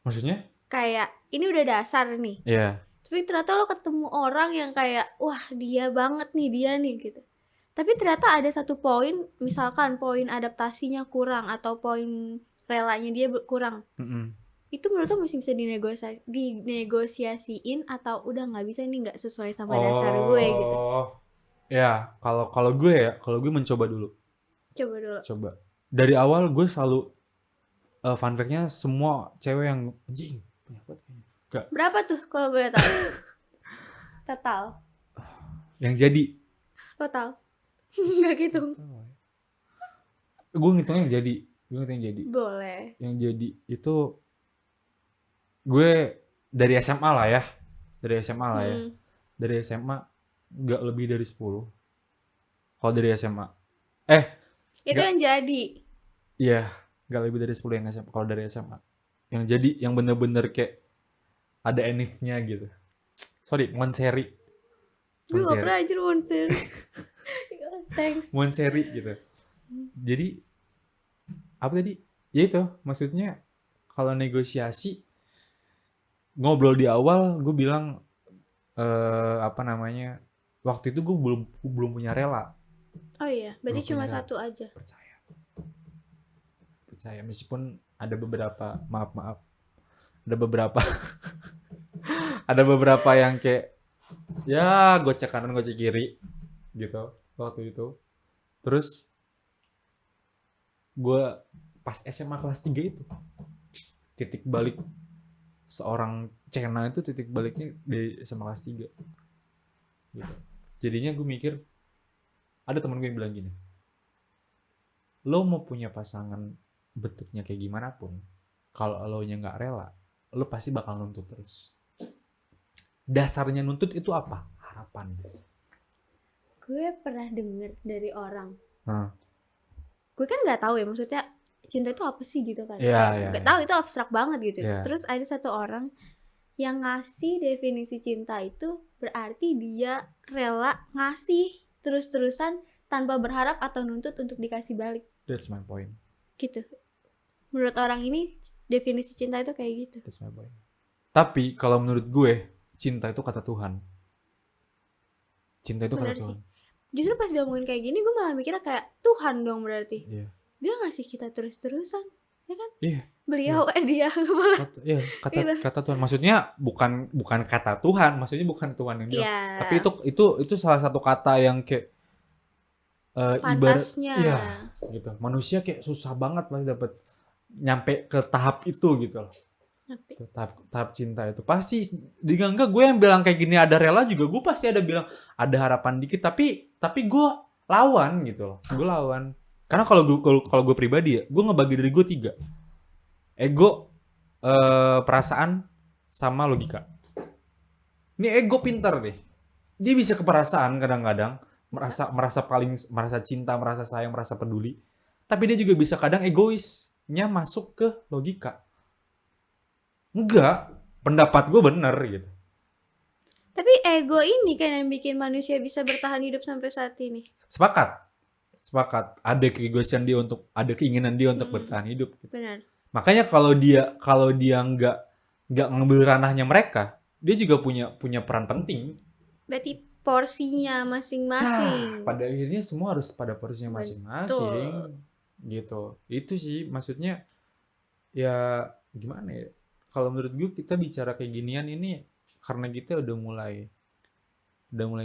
Maksudnya? Kayak ini udah dasar nih. Iya. Tapi ternyata lo ketemu orang yang kayak wah dia banget nih dia nih gitu. Tapi ternyata ada satu poin, misalkan poin adaptasinya kurang atau poin relanya dia kurang. Itu menurut lo masih bisa dinegosiasiin atau udah nggak bisa, ini nggak sesuai sama dasar gue gitu. Ya, kalau gue mencoba dulu. Coba dulu. Coba. Dari awal gue selalu fun fact-nya semua cewek yang anjing punya buat kayaknya. Enggak. Berapa tuh kalau boleh tahu? Total. Yang jadi. Total. Nggak gitu. Gue ngitungnya yang jadi. Boleh. Yang jadi itu gue dari SMA lah ya. Dari SMA nggak lebih dari 10. Kalau dari SMA. Itu nggak. yang jadi. Iya, nggak lebih dari 10 yang SMA. Kalau dari SMA. Yang jadi yang bener-bener kayak ada enifnya gitu. Sorry, Monseri. Gue gak pernah anjir Monseri. Thanks. Monseri gitu. Jadi apa tadi? Ya itu, maksudnya kalau negosiasi ngobrol di awal gue bilang apa namanya? waktu itu gue belum punya rela. Oh iya, berarti Belum cuma punya rela. satu aja. Percaya meskipun ada beberapa ada beberapa ada beberapa yang kayak ya gocek kanan gocek kiri gitu waktu itu. Terus gue pas SMA kelas 3 itu titik balik seorang Cena itu titik baliknya di SMA kelas 3 gitu. Jadinya gue mikir, ada temen gue yang bilang gini, lo mau punya pasangan bentuknya kayak gimana pun, kalau lo nya nggak rela, lo pasti bakal nuntut terus. Dasarnya nuntut itu apa? Harapan. Gue pernah denger dari orang. Nah, Gue kan nggak tahu ya, maksudnya cinta itu apa sih gitu kan? Iya, Nggak iya. tahu, itu abstrak banget gitu. Iya. Terus ada satu orang yang ngasih definisi cinta itu berarti dia rela ngasih terus-terusan tanpa berharap atau nuntut untuk dikasih balik That's my point. gitu. Menurut orang ini definisi cinta itu kayak gitu. That's my point. Tapi kalau menurut gue, cinta itu kata Tuhan. Cinta itu Benar kata sih. Tuhan. Justru pas ngomongin kayak gini gue malah mikirnya kayak Tuhan dong berarti. Iya. Dia ngasih kita terus-terusan, ya kan? Iya. Beliau dia malah. Kata Tuhan. Maksudnya bukan kata Tuhan, maksudnya bukan Tuhan yang bilang. Iya. Tapi itu salah satu kata yang kayak ibarat Pantasnya. iya gitu. Manusia kayak susah banget pasti dapat nyampe ke tahap itu gitu loh. Ngerti. Tahap cinta itu pasti enggak gue yang bilang kayak gini ada rela juga, gue pasti ada bilang ada harapan dikit, tapi gue lawan gitu loh. Gue lawan. Karena kalau gue pribadi ya, gue ngebagi diri gue 3. Ego, perasaan, sama logika. Ini ego pinter deh. Dia bisa ke perasaan kadang-kadang, merasa cinta, merasa sayang, merasa peduli. Tapi dia juga bisa kadang egoisnya masuk ke logika. Enggak, pendapat gue bener gitu. Tapi ego ini kan yang bikin manusia bisa bertahan hidup sampai saat ini. Sepakat. Ada keegoisan dia ada keinginan dia untuk bertahan hidup. Benar. Makanya kalau dia nggak ngambil ranahnya mereka, dia juga punya peran penting. Berarti porsinya masing-masing. Pada akhirnya semua harus pada porsinya masing-masing. Gitu. Itu sih maksudnya ya gimana ya? Kalau menurut gue kita bicara kayak ginian ini karena kita udah mulai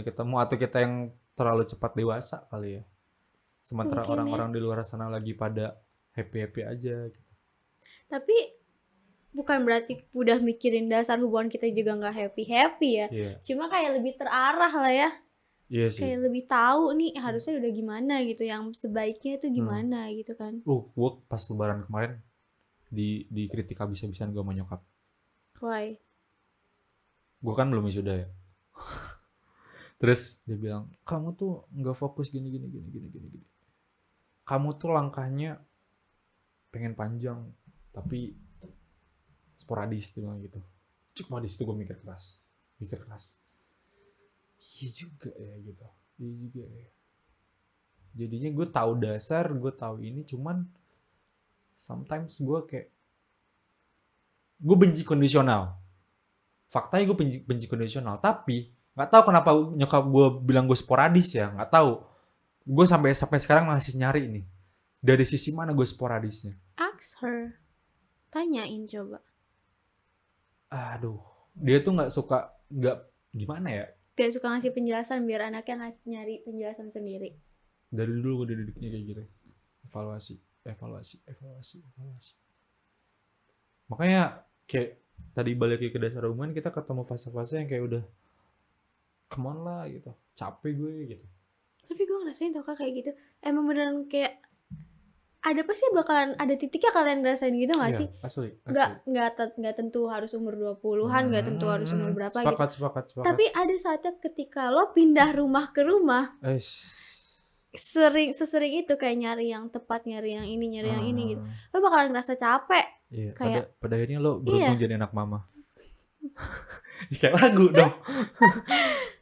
ketemu atau kita yang terlalu cepat dewasa kali ya. Sementara orang-orang di luar sana lagi pada happy-happy aja gitu. Tapi bukan berarti udah mikirin dasar hubungan kita juga nggak happy-happy ya. Yeah. Cuma kayak lebih terarah lah ya. Iya sih. Kayak lebih tahu nih harusnya udah gimana gitu, yang sebaiknya itu gimana gitu kan. Gue pas lebaran kemarin dikritik habis-habisan gue sama nyokap. Why? Gue kan belum wisuda ya. Terus dia bilang, kamu tuh nggak fokus gini. Kamu tuh langkahnya pengen panjang, tapi sporadis dia bilang gitu. Cuma di situ gue mikir keras. Iya juga ya gitu. Jadinya gue tahu dasar, gue tahu ini, cuman sometimes gue kayak gue benci kondisional. Faktanya gue benci kondisional, tapi nggak tahu kenapa nyokap gue bilang gue sporadis ya, nggak tahu. Gue sampai sekarang masih nyari nih dari sisi mana gue sporadisnya. Ask her, tanyain coba. Aduh, dia tuh nggak gimana ya? Gak suka ngasih penjelasan biar anaknya nyari penjelasan sendiri. Dari dulu gue dididiknya kayak gitu. Evaluasi. Makanya kayak tadi balik ke dasar hubungan, kita ketemu fase-fase yang kayak udah come on lah gitu, capek gue gitu. Tapi gue ngerasain tau kak kayak gitu, emang beneran kayak ada pasti bakalan ada titiknya kalian ngerasain gitu gak sih? Asli. Nggak tentu harus umur 20-an, nggak tentu harus umur berapa sepakat. gitu. Tapi ada saatnya ketika lo pindah rumah ke rumah, sesering itu kayak nyari yang tepat, nyari yang ini gitu. Lo bakalan ngerasa capek. Iya, kayak pada akhirnya lo beruntung jadi anak mama. Kayak lagu dong.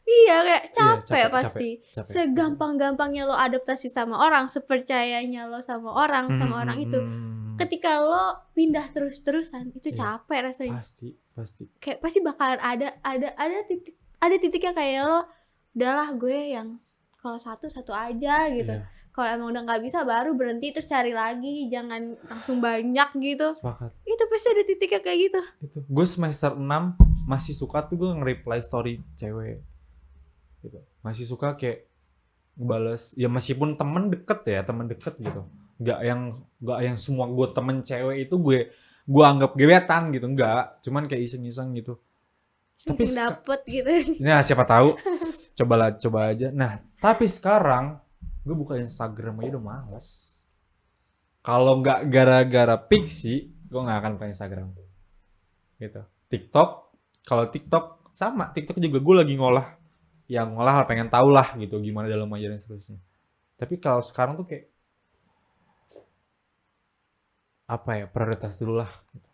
Iya kayak capek capek, pasti. capek. Segampang-gampangnya lo adaptasi sama orang, sepercayanya lo sama orang itu. Ketika lo pindah terus-terusan, itu capek rasanya. Pasti. Kayak pasti bakalan ada titiknya kayak lo udahlah gue yang kalau satu aja gitu. Iya, Kalau emang udah nggak bisa baru berhenti terus cari lagi, jangan langsung banyak gitu. sepakat. Itu pasti ada titiknya kayak gitu. Itu. Gue semester 6 masih suka tuh gue nge-reply story cewek. Gitu. Masih suka kayak ngebales ya meskipun temen deket gitu. Nggak yang semua gue temen cewek itu gue anggap gebetan gitu, enggak. Cuman kayak iseng-iseng gitu. Tapi Dapet gitu. nah siapa tahu coba aja. Nah, tapi sekarang gue buka Instagram aja udah males. Kalau nggak gara-gara Pixie, gue nggak akan buka Instagram. Gitu. TikTok, kalau TikTok sama, TikTok juga gue lagi ngolah pengen tahu lah gitu gimana dalam aja dan seterusnya. Tapi kalau sekarang tuh kayak apa ya, prioritas dulu lah. Gitu.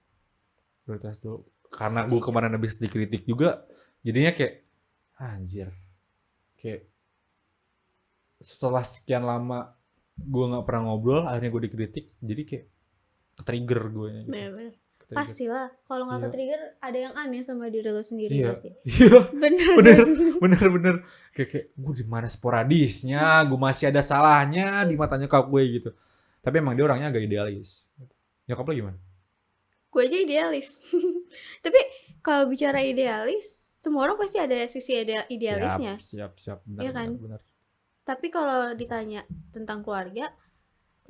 Prioritas dulu. Karena gue kemarin habis dikritik juga, jadinya kayak anjir. Kayak setelah sekian lama gue nggak pernah ngobrol, akhirnya gue dikritik, jadi kayak ke-trigger gue gitu. Bener-bener. Ke-trigger. Pastilah, kalau nggak Iya. ke-trigger ada yang aneh sama diri lo sendiri Iya. berarti. Iya. Bener. Bener. Kayak gue di mana sporadisnya, gue masih ada salahnya di mata nyokap gue gitu. Tapi emang dia orangnya agak idealis. Nyokap lo gimana? Gue aja idealis. Tapi kalau bicara idealis, semua orang pasti ada sisi idealisnya. Siap. Benar, Iya kan? benar. Tapi kalau ditanya tentang keluarga,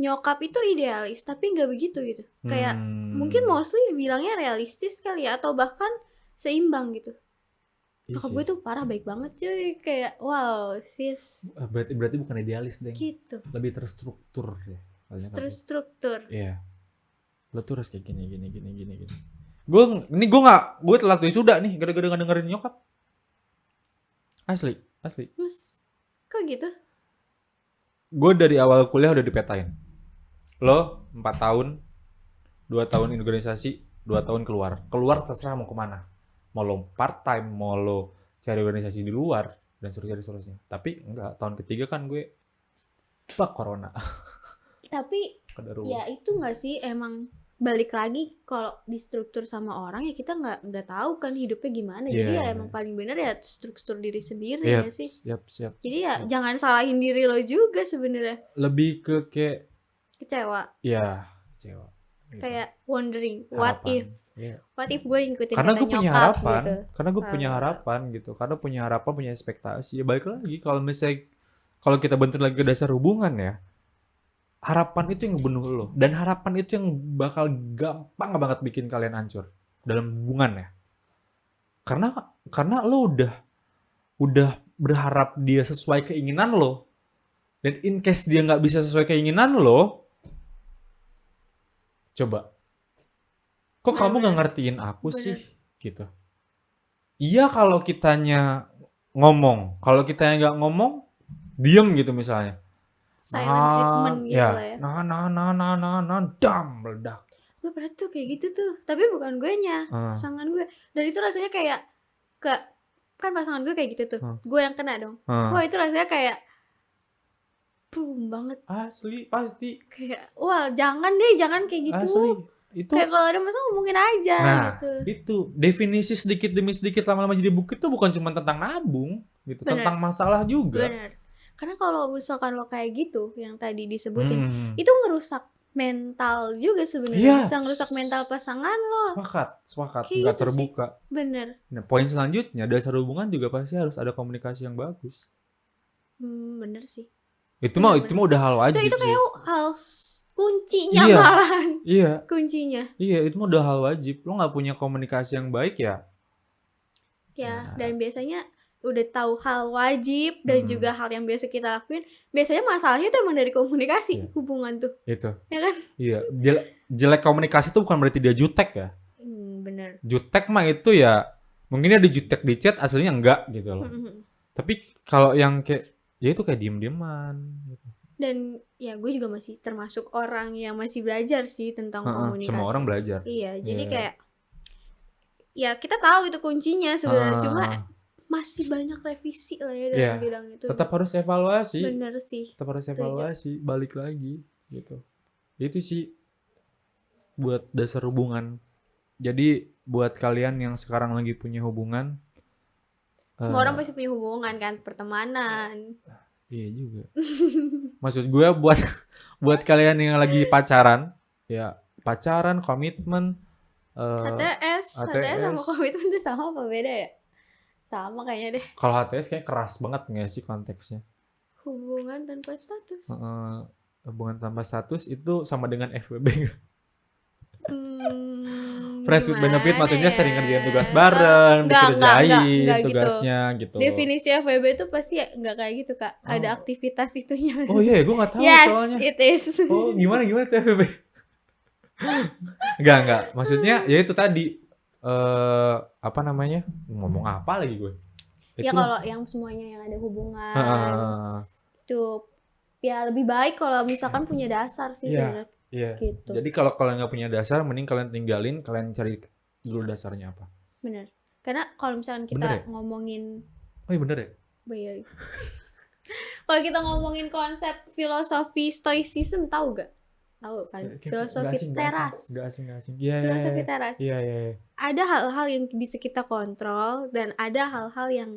nyokap itu idealis, tapi nggak begitu gitu. Kayak mungkin mostly bilangnya realistis kali ya, atau bahkan seimbang gitu. Iya Nyokap sih. gue tuh parah baik banget cuy. Kayak wow sis Berarti bukan idealis, Deng. gitu. Lebih terstruktur ya. Terstruktur. Iya. Lo tuh harus kayak gini. Gue telat wisuda nih gara-gara dengerin nyokap. Asli. Mas, kok gitu? Gue dari awal kuliah udah dipetain. Lo 4 tahun, 2 tahun organisasi, 2 tahun keluar. Keluar terserah mau kemana. Mau lo part time, mau lo cari organisasi di luar, dan seterusnya. Tapi enggak, tahun ketiga kan gue corona. Tapi ya itu nggak sih emang balik lagi kalau di struktur sama orang ya kita nggak tahu kan hidupnya gimana. Jadi ya emang paling bener ya struktur diri sendiri ya sih. Siap. Jadi ya jangan salahin diri lo juga sebenarnya. Lebih ke kayak Kecewa. ya kecewa. Gitu. Kayak wondering what if gue ngikutin karena kata gue punya nyokap harapan gitu. karena gue punya harapan gitu, karena punya harapan, punya ekspektasi. Ya balik lagi kalau kita bentuk lagi ke dasar hubungan ya, harapan itu yang ngebunuh lo, dan harapan itu yang bakal gampang banget bikin kalian hancur dalam hubungan ya. Karena lo udah berharap dia sesuai keinginan lo, dan in case dia nggak bisa sesuai keinginan lo, coba kok kamu nggak ngertiin aku sih gitu. Iya kalau kitanya ngomong, kalau kitanya nggak ngomong, diem gitu misalnya. Silent treatment gitu ya. lah ya. Dam, meledak. Gue pernah tuh kayak gitu tuh, tapi bukan gue nya, pasangan gue. Dan itu rasanya kayak kan pasangan gue kayak gitu tuh, gue yang kena dong. Wah itu rasanya kayak boom banget. Asli, pasti. Kayak wah jangan kayak gitu. Asli. Itu kayak kalau ada masalah ngomongin aja gitu. Itu definisi sedikit demi sedikit lama-lama jadi bukit tuh bukan cuma tentang nabung gitu, tentang masalah juga. Bener. Karena kalau misalkan lo kayak gitu yang tadi disebutin, itu ngerusak mental juga sebenarnya. Bisa ngerusak mental pasangan lo. Sepakat. Kayak Nggak gitu terbuka. Sih. Bener. Nah, poin selanjutnya, dasar hubungan juga pasti harus ada komunikasi yang bagus. Bener sih. Itu mah udah hal wajib itu sih. Kayak hal kuncinya malahan. Iya. Kuncinya. Iya, itu mah udah hal wajib. Lo nggak punya komunikasi yang baik ya. Ya, dan biasanya udah tahu hal wajib dan juga hal yang biasa kita lakuin, biasanya masalahnya tuh emang dari komunikasi hubungan tuh. Itu. Ya kan? Iya, jelek komunikasi tuh bukan berarti dia jutek ya. Bener. Jutek mah itu ya mungkin dia jutek di chat, aslinya enggak gitu loh. Tapi kalau yang kayak ya itu kayak diem-dieman gitu. Dan ya gue juga masih termasuk orang yang masih belajar sih tentang komunikasi. Semua orang belajar. Iya, jadi kayak ya kita tahu itu kuncinya sebenarnya, cuma masih banyak revisi lah ya dalam bidang itu. Tetap harus evaluasi. Bener sih. Tetap harus evaluasi, balik lagi gitu. Itu sih buat dasar hubungan. Jadi buat kalian yang sekarang lagi punya hubungan, Semua orang Eh, pasti punya hubungan kan, pertemanan. iya juga. Maksud gue buat kalian yang lagi pacaran, ya pacaran, komitmen, HTS sama ATS. komitmen itu sama apa beda ya? Sama kayaknya deh. Kalau HTS kayak keras banget nggak sih konteksnya? Hubungan tanpa status. Hubungan tanpa status itu sama dengan FWB nggak? Friends with benefit Gimana maksudnya ya? sering ngerjain tugas bareng, dikerjain Enggak gitu. tugasnya gitu. Definisi FWB itu pasti nggak kayak gitu, Kak. Ada Oh, aktivitas itunya. oh iya, gue nggak tahu Yes, soalnya. it is. Oh, gimana tuh FWB? Enggak. Maksudnya ya itu tadi apa namanya? Ngomong apa lagi gue? Ya Itulah. kalau yang semuanya yang ada hubungan Heeh. itu ya lebih baik kalau misalkan punya dasar sih Iya, sebenarnya iya. gitu. Jadi kalau kalian nggak punya dasar, mending kalian tinggalin, kalian cari dulu dasarnya apa. Bener. Karena kalau misalkan Bener kita ya? ngomongin Oh iya bener ya? bayar. Kalau kita ngomongin konsep filosofi stoicism, tahu gak? Tahu kan? Filosofi teras. Nggak asing. Iya. Filosofi teras. Iya. Ada hal-hal yang bisa kita kontrol dan ada hal-hal yang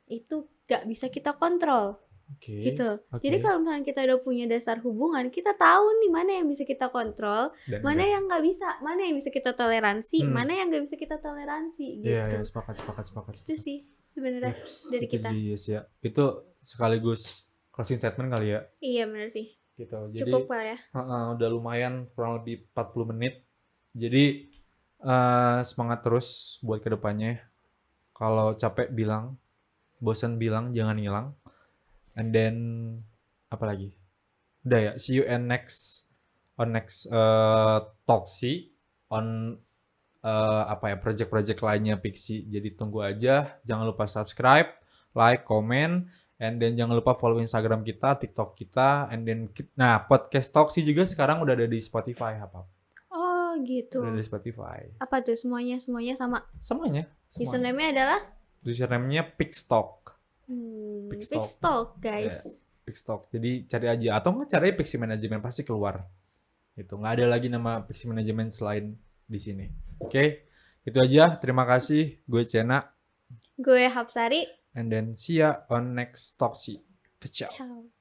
itu gak bisa kita kontrol. Oke. Gitu. Oke. Jadi kalau misalnya kita udah punya dasar hubungan, kita tahu nih mana yang bisa kita kontrol, Dan mana enggak. yang nggak bisa, mana yang bisa kita toleransi, Hmm. mana yang nggak bisa kita toleransi gitu. Iya, sepakat. Itu sih sebenarnya Yaps, dari itu kita. Yes, ya. Itu sekaligus closing statement kali ya. Iya benar sih. Gitu. Jadi Cukup lah ya. udah lumayan kurang lebih 40 menit. Jadi semangat terus buat kedepannya. Kalau capek bilang, bosan bilang, jangan hilang. And then apa lagi? Udah ya, see you on next Talksy on project-project lainnya Pixie. Jadi tunggu aja, jangan lupa subscribe, like, comment, and then jangan lupa follow Instagram kita, TikTok kita, and then podcast Talksy juga sekarang udah ada di Spotify apa? Oh gitu. Udah ada di Spotify. Apa tuh semuanya sama? Semuanya. Username-nya adalah Username-nya Pixtalk. Pixtalk guys. Yeah. Pixtalk. Jadi cari aja atau nggak cari Pixie Management pasti keluar. Itu nggak ada lagi nama Pixie Management selain di sini. Oke, itu aja. Terima kasih. Gue Cena. Gue Hapsari. And then see ya on next Talksy. Ciao. Ciao.